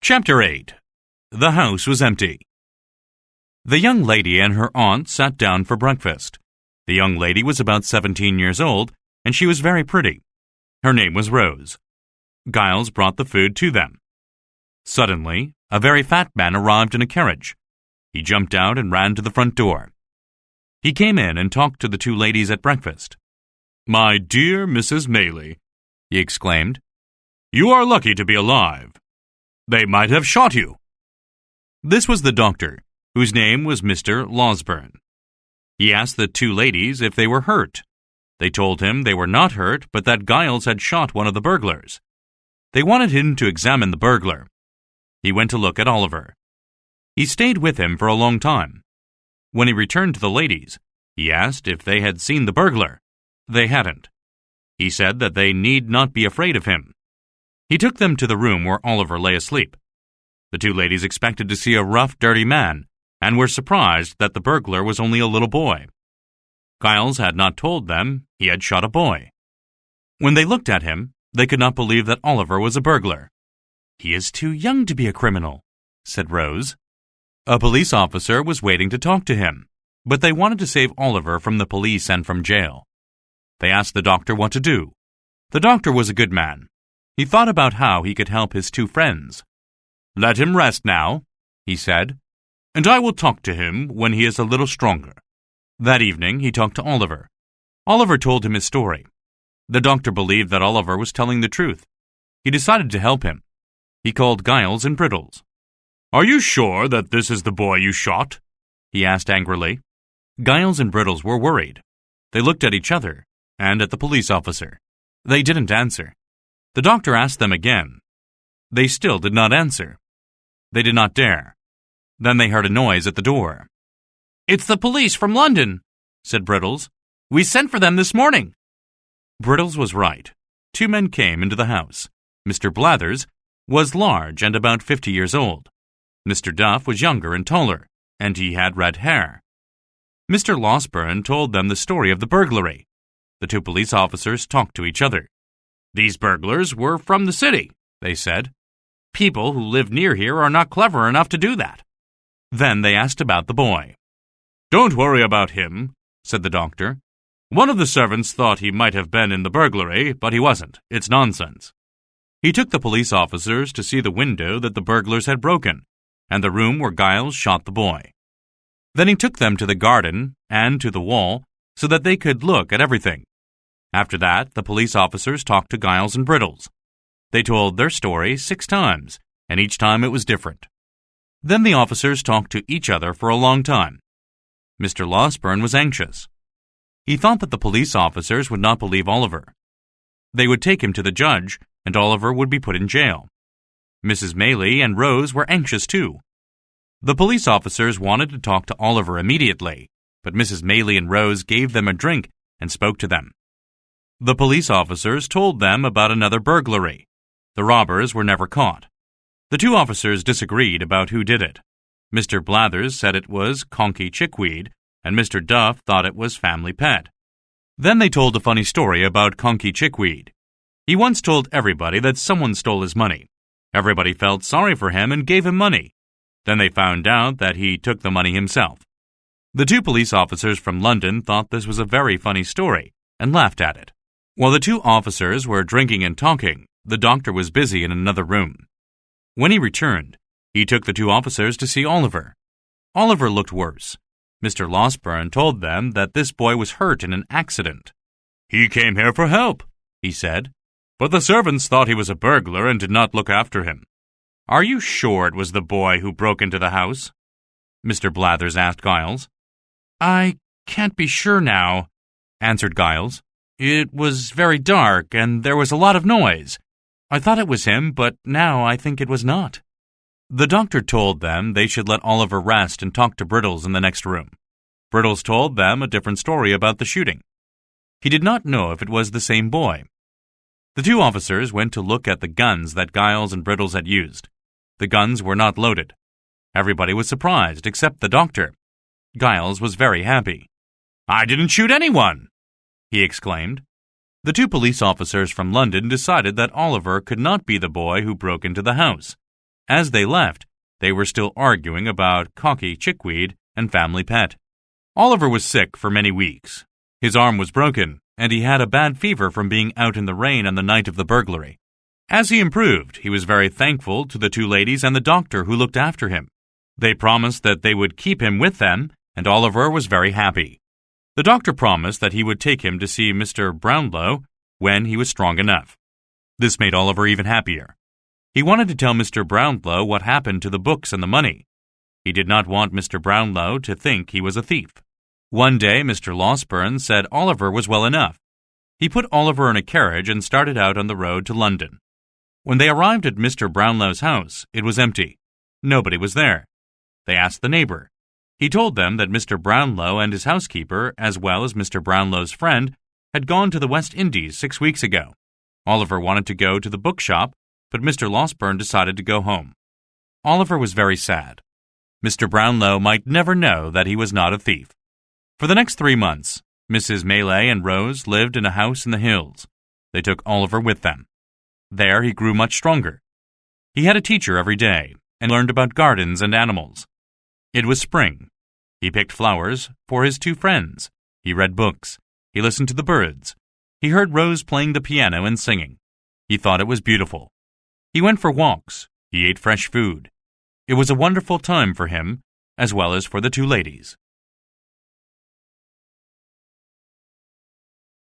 Chapter 8. The house was empty. The young lady and her aunt sat down for breakfast. The young lady was about 17 years old, and she was very pretty. Her name was Rose. Giles brought the food to them. Suddenly, a very fat man arrived in a carriage. He jumped out and ran to the front door. He came in and talked to the two ladies at breakfast. "My dear Mrs. Maylie," he exclaimed, "you are lucky to be alive. They might have shot you." This was the doctor, whose name was Mr. Losberne. He asked the two ladies if they were hurt. They told him they were not hurt, but that Giles had shot one of the burglars. They wanted him to examine the burglar. He went to look at Oliver. He stayed with him for a long time. When he returned to the ladies, he asked if they had seen the burglar. They hadn't. He said that they need not be afraid of him. He took them to the room where Oliver lay asleep. The two ladies expected to see a rough, dirty man, and were surprised that the burglar was only a little boy. Giles had not told them he had shot a boy. When they looked at him, they could not believe that Oliver was a burglar. "He is too young to be a criminal," said Rose. A police officer was waiting to talk to him, but they wanted to save Oliver from the police and from jail. They asked the doctor what to do. The doctor was a good man. He thought about how he could help his two friends. "Let him rest now," he said, "and I will talk to him when he is a little stronger." That evening he talked to Oliver. Oliver told him his story. The doctor believed that Oliver was telling the truth. He decided to help him. He called Giles and Brittles. "Are you sure that this is the boy you shot?" he asked angrily. Giles and Brittles were worried. They looked at each other and at the police officer. They didn't answer. The doctor asked them again. They still did not answer. They did not dare. Then they heard a noise at the door. "It's the police from London," said Brittles. "We sent for them this morning." Brittles was right. Two men came into the house. Mr. Blathers was large and about 50 years old. Mr. Duff was younger and taller, and he had red hair. Mr. Losberne told them the story of the burglary. The two police officers talked to each other. "These burglars were from the city," they said. "People who live near here are not clever enough to do that." Then they asked about the boy. "Don't worry about him," said the doctor. "One of the servants thought he might have been in the burglary, but he wasn't. It's nonsense." He took the police officers to see the window that the burglars had broken, and the room where Giles shot the boy. Then he took them to the garden and to the wall so that they could look at everything. After that, the police officers talked to Giles and Brittles. They told their story 6 times, and each time it was different. Then the officers talked to each other for a long time. Mr. Losberne was anxious. He thought that the police officers would not believe Oliver. They would take him to the judge, and Oliver would be put in jail. Mrs. Maylie and Rose were anxious too. The police officers wanted to talk to Oliver immediately, but Mrs. Maylie and Rose gave them a drink and spoke to them. The police officers told them about another burglary. The robbers were never caught. The two officers disagreed about who did it. Mr. Blathers said it was Conkey Chickweed, and Mr. Duff thought it was Family Pet. Then they told a funny story about Conkey Chickweed. He once told everybody that someone stole his money. Everybody felt sorry for him and gave him money. Then they found out that he took the money himself. The two police officers from London thought this was a very funny story and laughed at it. While the two officers were drinking and talking, the doctor was busy in another room. When he returned, he took the two officers to see Oliver. Oliver looked worse. Mr. Losberne told them that this boy was hurt in an accident. "He came here for help," he said, "but the servants thought he was a burglar and did not look after him." "Are you sure it was the boy who broke into the house?" Mr. Blathers asked Giles. "I can't be sure now," answered Giles. "It was very dark, and there was a lot of noise. I thought it was him, but now I think it was not." The doctor told them they should let Oliver rest and talk to Brittles in the next room. Brittles told them a different story about the shooting. He did not know if it was the same boy. The two officers went to look at the guns that Giles and Brittles had used. The guns were not loaded. Everybody was surprised except the doctor. Giles was very happy. "I didn't shoot anyone!" he exclaimed. The two police officers from London decided that Oliver could not be the boy who broke into the house. As they left, they were still arguing about Cocky Chickweed and Family Pet. Oliver was sick for many weeks. His arm was broken, and he had a bad fever from being out in the rain on the night of the burglary. As he improved, he was very thankful to the two ladies and the doctor who looked after him. They promised that they would keep him with them, and Oliver was very happy. The doctor promised that he would take him to see Mr. Brownlow when he was strong enough. This made Oliver even happier. He wanted to tell Mr. Brownlow what happened to the books and the money. He did not want Mr. Brownlow to think he was a thief. One day, Mr. Losberne said Oliver was well enough. He put Oliver in a carriage and started out on the road to London. When they arrived at Mr. Brownlow's house, it was empty. Nobody was there. They asked the neighbor. He told them that Mr. Brownlow and his housekeeper, as well as Mr. Brownlow's friend, had gone to the West Indies 6 weeks ago. Oliver wanted to go to the bookshop, but Mr. Losberne decided to go home. Oliver was very sad. Mr. Brownlow might never know that he was not a thief. For the next 3 months, Mrs. Maylay and Rose lived in a house in the hills. They took Oliver with them. There he grew much stronger. He had a teacher every day and learned about gardens and animals. It was spring. He picked flowers for his two friends. He read books. He listened to the birds. He heard Rose playing the piano and singing. He thought it was beautiful. He went for walks. He ate fresh food. It was a wonderful time for him, as well as for the two ladies.